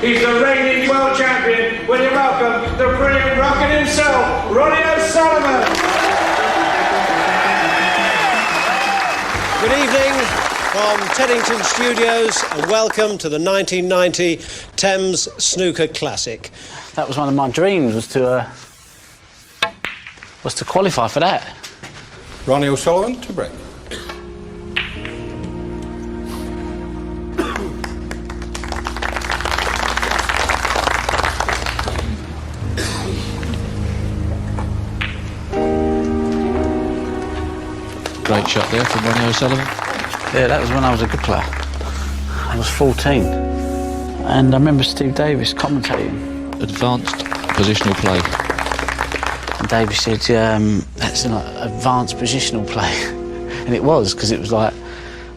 He's the reigning world champion. Will you welcome the brilliant rocket himself, Ronnie OSullivan. Good evening from Teddington Studios and welcome to the 1990 Thames Snooker Classic. That was one of my dreams, was to qualify for that. Ronnie OSullivan to break. Great shot there from Ronnie OSullivan. Yeah, that was when I was a good player. I was 14. And I remember Steve Davis commentating. Advanced positional play. And Davis said, that's like advanced positional play. And it was, because it was like,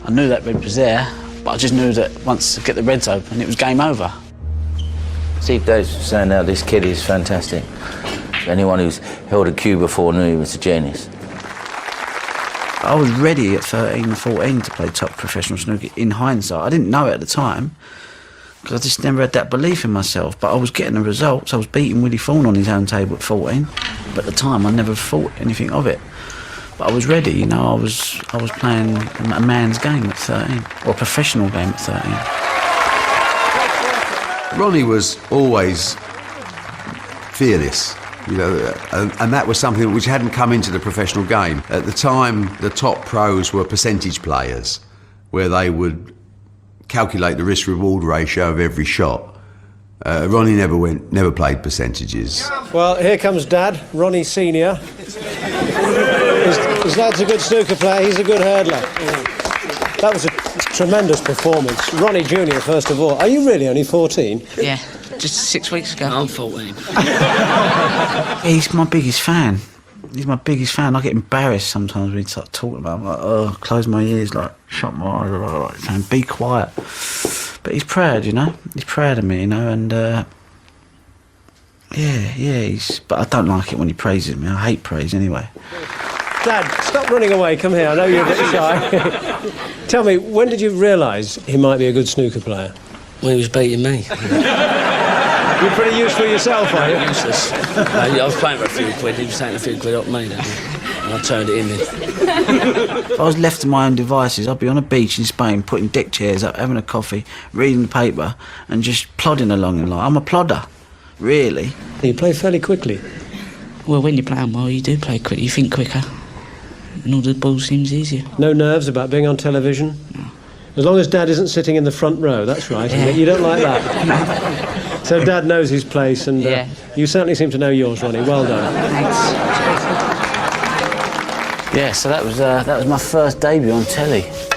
I knew that red was there, but I just knew that once I get the reds open, it was game over. Steve Davis was saying now, this kid is fantastic. Anyone who's held a cue before knew he was a genius. I was ready at 13, 14 to play top professional snooker in hindsight. I didn't know it at the time, because I just never had that belief in myself. But I was getting the results. I was beating Willie Thorne on his own table at 14. But at the time, I never thought anything of it. But I was ready, you know. I was playing a man's game at 13, or a professional game at 13. Ronnie was always fearless. You know, and that was something which hadn't come into the professional game. At the time, the top pros were percentage players, where they would calculate the risk-reward ratio of every shot. Ronnie never played percentages. Well, here comes Dad, Ronnie Senior. His dad's a good snooker player, he's a good hurdler. That was a tremendous performance. Ronnie Junior, first of all. Are you really only 14? Yeah. Just 6 weeks ago. I'm 14. He's my biggest fan. He's my biggest fan. I get embarrassed sometimes when he starts talking about him. Like, oh, close my ears, like, shut my eyes, like, saying, be quiet. But he's proud, you know. He's proud of me, you know, and, but I don't like it when he praises me. I hate praise anyway. Dad, stop running away. Come here. I know you're a bit shy. Tell me, when did you realise he might be a good snooker player? When he was beating me. You're pretty useful yourself, are you? Useless. I was playing for a few quid, he was taking a few quid off me then. And I turned it in then. If I was left to my own devices, I'd be on a beach in Spain, putting deck chairs up, having a coffee, reading the paper, and just plodding along in life. I'm a plodder, really. You play fairly quickly. Well, when you're playing well, you do play quick, you think quicker. And all the ball seems easier. No nerves about being on television? No. As long as Dad isn't sitting in the front row, that's right, isn't it? You don't like that? So Dad knows his place, and you certainly seem to know yours, Ronnie. Well done. Thanks. Yeah, so that was my first debut on telly. It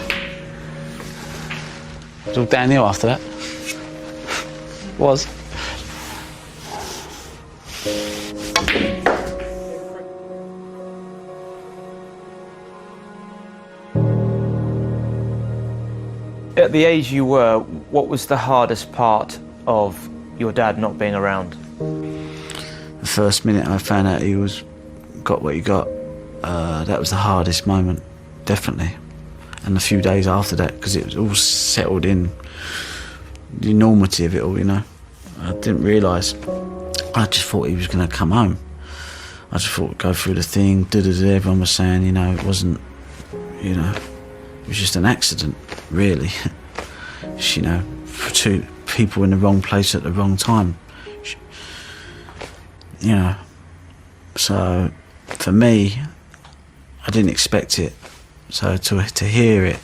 was all downhill after that. Was. At the age you were, what was the hardest part of your dad not being around? The first minute I found out he got what he got, that was the hardest moment, definitely. And a few days after that, because it was all settled in, the enormity of it all, you know. I didn't realise. I just thought he was going to come home. I just thought, go through the thing, everyone was saying, you know, it wasn't, you know, it was just an accident, really. Just, you know, for two people in the wrong place at the wrong time. You know, so for me, I didn't expect it. So to hear it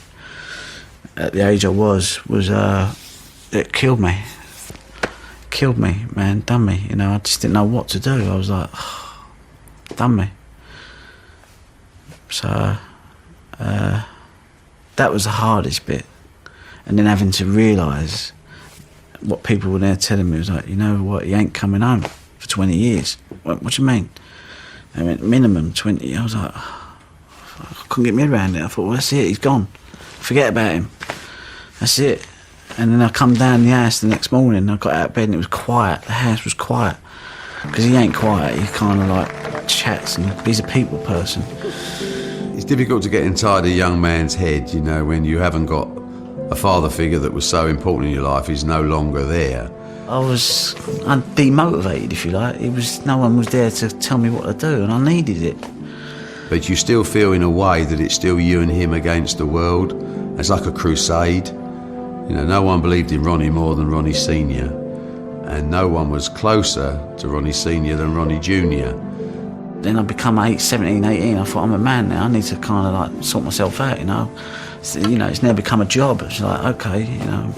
at the age I was it killed me. Killed me, man, done me. You know, I just didn't know what to do. I was like, oh, done me. So that was the hardest bit. And then having to realise what people were there telling me was like, you know what, he ain't coming home for 20 years. What do you mean? I mean, minimum 20. I was like, oh, I couldn't get me around it. I thought, well, that's it, he's gone. Forget about him. That's it. And then I come down the house the next morning, I got out of bed and it was quiet. The house was quiet. Because he ain't quiet, he kind of like chats and he's a people person. It's difficult to get inside a young man's head, you know, when you haven't got a father figure that was so important in your life is no longer there. I was demotivated, if you like. No one was there to tell me what to do, and I needed it. But you still feel in a way that it's still you and him against the world. It's like a crusade. You know, no one believed in Ronnie more than Ronnie Senior, and no one was closer to Ronnie Senior than Ronnie Junior. Then I become 17, 18. I thought, I'm a man now. I need to kind of like sort myself out, you know. It's now become a job. It's like, okay, you know,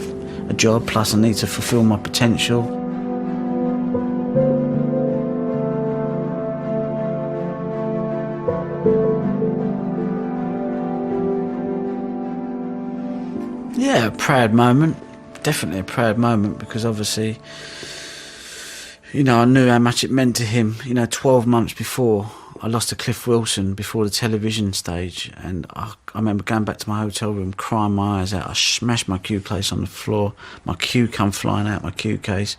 a job plus I need to fulfil my potential. Yeah, a proud moment. Definitely a proud moment, because obviously, you know, I knew how much it meant to him. You know, 12 months before, I lost to Cliff Wilson before the television stage, and I remember going back to my hotel room, crying my eyes out. I smashed my cue case on the floor. My cue come flying out, my cue case.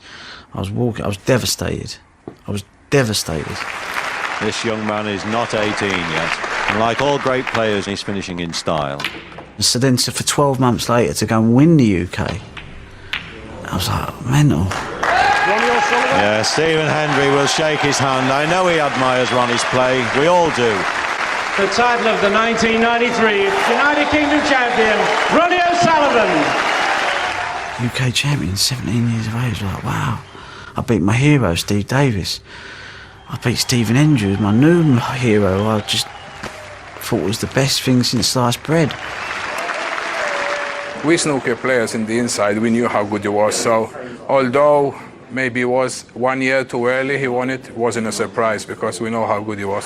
I was devastated. I was devastated. This young man is not 18 yet, and like all great players, he's finishing in style. So then, for 12 months later, to go and win the UK, I was like, mental. Yeah, Stephen Hendry will shake his hand. I know he admires Ronnie's play. We all do. The title of the 1993 United Kingdom champion, Ronnie OSullivan. UK champion, 17 years of age. Like, wow. I beat my hero, Steve Davis. I beat Stephen Hendry, my new hero. I just thought was the best thing since sliced bread. We snooker players in the inside, we knew how good he was, so although maybe it was 1 year too early he won it, wasn't a surprise because we know how good he was.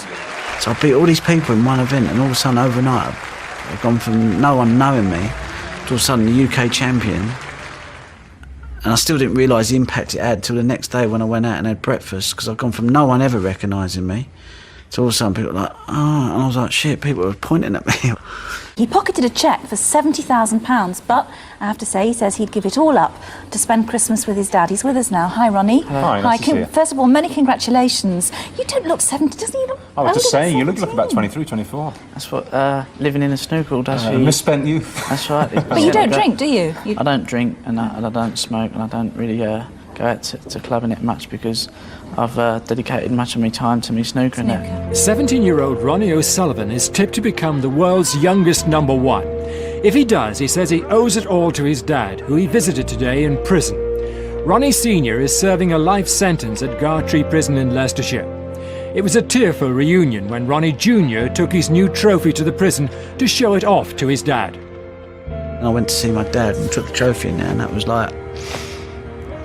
So I beat all these people in one event, and all of a sudden overnight I've gone from no one knowing me to all of a sudden the UK champion, and I still didn't realise the impact it had till the next day when I went out and had breakfast, because I've gone from no one ever recognising me to all of a sudden people were like, oh, and I was like, shit, people were pointing at me. He pocketed a cheque for £70,000, but I have to say, he says he'd give it all up to spend Christmas with his dad. He's with us now. Hi, Ronnie. Hi, nice to see you. First of all, many congratulations. You don't look 70, doesn't he? I was just saying, you look about 23, 24. That's what living in a snooker does for you. Misspent youth. That's right. But you don't drink, do you? I don't drink, and I don't smoke, and I don't really go out to clubbing it much, because I've dedicated much of my time to me snooker and that. 17-year-old Ronnie OSullivan is tipped to become the world's youngest #1. If he does, he says he owes it all to his dad, who he visited today in prison. Ronnie Sr. is serving a life sentence at Gartree Prison in Leicestershire. It was a tearful reunion when Ronnie Jr. took his new trophy to the prison to show it off to his dad. And I went to see my dad and took the trophy in there, and that was like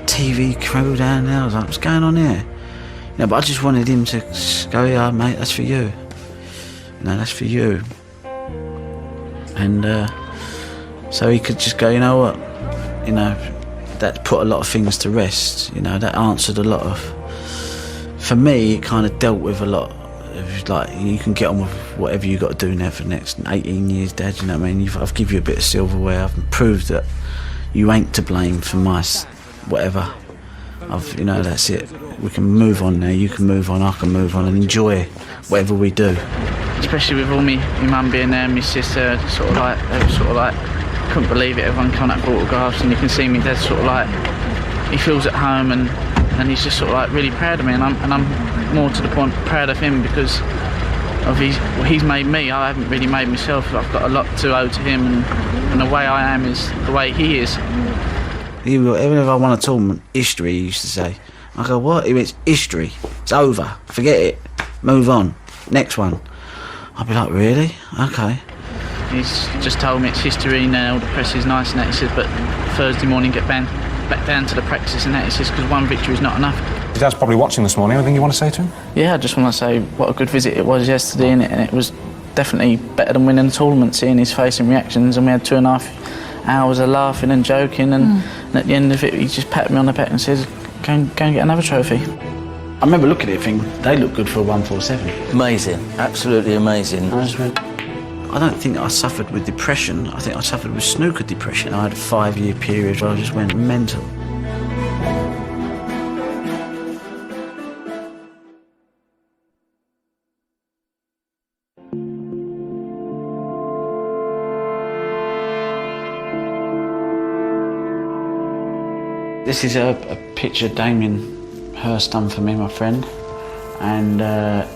TV crew down there. I was like, what's going on here? You know, but I just wanted him to go, yeah, mate, that's for you. You know, that's for you. And so he could just go, you know what? You know, that put a lot of things to rest. You know, that answered a lot of... For me, it kind of dealt with a lot. It was like, you can get on with whatever you got to do now for the next 18 years, Dad, you know what I mean? I've given you a bit of silverware. I've proved that you ain't to blame for my whatever. You know, that's it. We can move on now. You can move on, I can move on, and enjoy whatever we do. Especially with all my mum being there and my sister, they were couldn't believe it. Everyone coming up photographs, and you can see me dad sort of like, he feels at home, and he's just sort of like really proud of me, and I'm more to the point proud of him because of he's made me. I haven't really made myself. I've got a lot to owe to him, and the way I am is the way he is. Even if I won a tournament, history, he used to say. I go, what? He went, history. It's over. Forget it. Move on. Next one. I'd be like, really? Okay. He's just told me it's history now, the press is nice and that. He says, but Thursday morning get back down to the practice and that. He says, because one victory is not enough. Your dad's probably watching this morning. Anything you want to say to him? Yeah, I just want to say what a good visit it was yesterday, and it was definitely better than winning the tournament, seeing his face and reactions, and we had 2.5 hours of laughing and joking, and at the end of it he just patted me on the back and says, go and get another trophy. I remember looking at it thinking, they look good for a 147. Amazing, absolutely amazing. I just went, I don't think I suffered with depression. I think I suffered with snooker depression. I had a 5-year period where I just went mental. This is a picture Damien Hirst done for me, my friend, and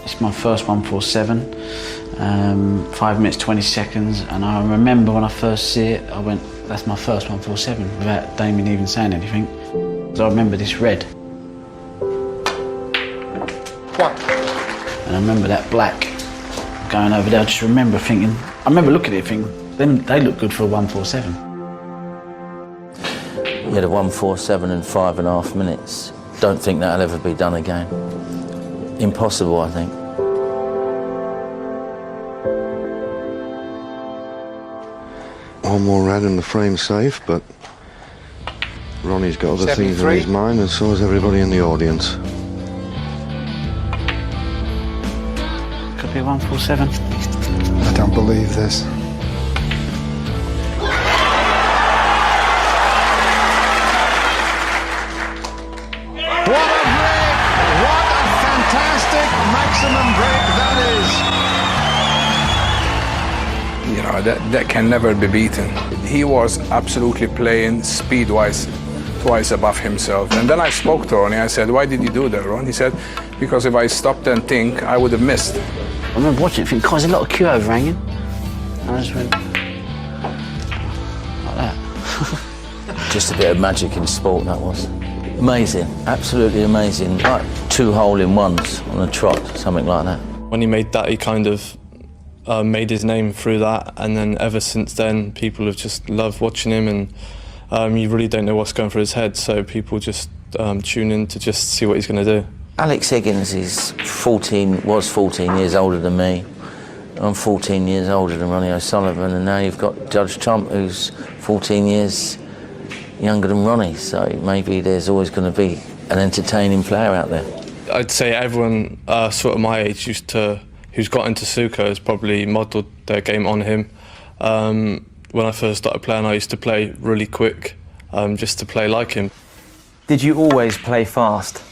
it's my first 147, 5 minutes 20 seconds, and I remember when I first see it, I went, that's my first 147, without Damien even saying anything. So I remember this red. What? And I remember that black going over there. I just remember thinking, I remember looking at it thinking, they look good for a 147. He had a 147 in 5.5 minutes. Don't think that'll ever be done again. Impossible, I think. One more red and the frame's safe, but Ronnie's got other things in his mind, and so has everybody in the audience. Could be a 147. I don't believe this. What a break! What a fantastic maximum break that is! You know, that can never be beaten. He was absolutely playing speed-wise twice above himself. And then I spoke to Ronnie. I said, why did you do that, Ron? He said, because if I stopped and think, I would have missed. I remember watching it thinking, God, there's a lot of queue overhanging. And I just went like that. Just a bit of magic in sport, that was. Amazing, absolutely amazing. Like 2 hole-in-ones on a trot, something like that. When he made that, he kind of made his name through that, and then ever since then, people have just loved watching him, and you really don't know what's going through his head, so people just tune in to just see what he's going to do. Alex Higgins was 14 years older than me. I'm 14 years older than Ronnie OSullivan, and now you've got Judge Trump, who's 14 years younger than Ronnie, so maybe there's always going to be an entertaining player out there. I'd say everyone sort of my age who's got into snooker has probably modelled their game on him. When I first started playing, I used to play really quick, just to play like him. Did you always play fast?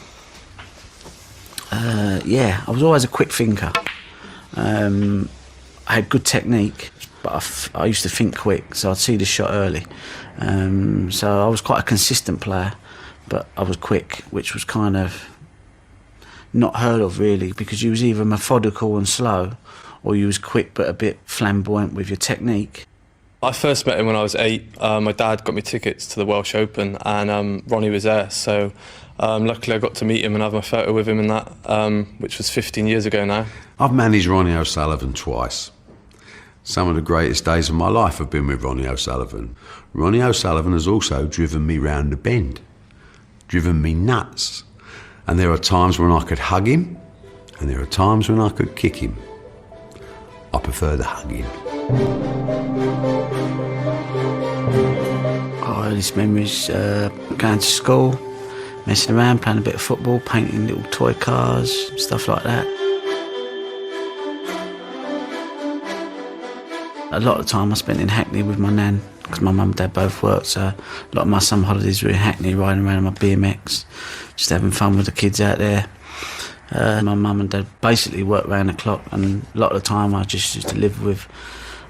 Yeah, I was always a quick thinker. I had good technique, but I used to think quick, so I'd see the shot early. So I was quite a consistent player, but I was quick, which was kind of not heard of really, because you was either methodical and slow, or you was quick but a bit flamboyant with your technique. I first met him when I was 8. My dad got me tickets to the Welsh Open, and Ronnie was there, so luckily I got to meet him and have my photo with him in that, which was 15 years ago now. I've managed Ronnie OSullivan twice. Some of the greatest days of my life have been with Ronnie OSullivan. Ronnie OSullivan has also driven me round the bend, driven me nuts. And there are times when I could hug him, and there are times when I could kick him. I prefer the hugging. Oh, earliest memories, going to school, messing around, playing a bit of football, painting little toy cars, stuff like that. A lot of the time I spent in Hackney with my nan, because my mum and dad both worked, so a lot of my summer holidays were in Hackney, riding around on my BMX, just having fun with the kids out there. My mum and dad basically worked round the clock, and a lot of the time I just used to live with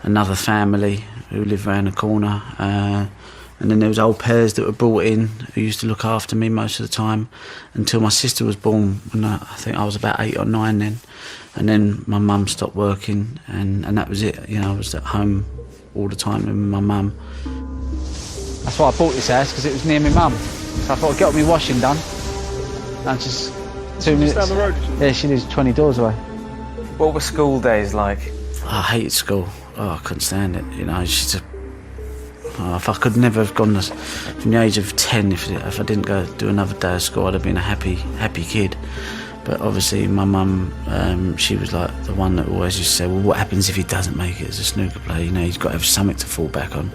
another family who lived round the corner. And then there was old pairs that were brought in who used to look after me most of the time until my sister was born, when I think I was about 8 or 9 then. And then my mum stopped working, and that was it. You know, I was at home all the time with my mum. That's why I bought this house, because it was near my mum. So I thought I'd get my washing done. And just 2 minutes. Down the road? Yeah, she lives 20 doors away. What were school days like? I hated school. Oh, I couldn't stand it. You know, it's just if I could never have gone from the age of 10, if I didn't go do another day of school, I'd have been a happy kid. But obviously my mum, she was like the one that always used to say, well, what happens if he doesn't make it as a snooker player? You know, he's got to have something to fall back on.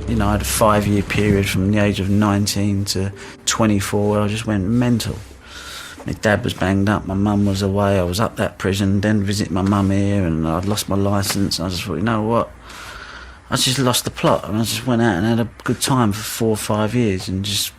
You know, I had a 5-year period from the age of 19 to 24 where I just went mental. My dad was banged up, my mum was away, I was up that prison, then visit my mum here, and I'd lost my licence. I just thought, you know what, I just lost the plot, and I just went out and had a good time for 4 or 5 years and just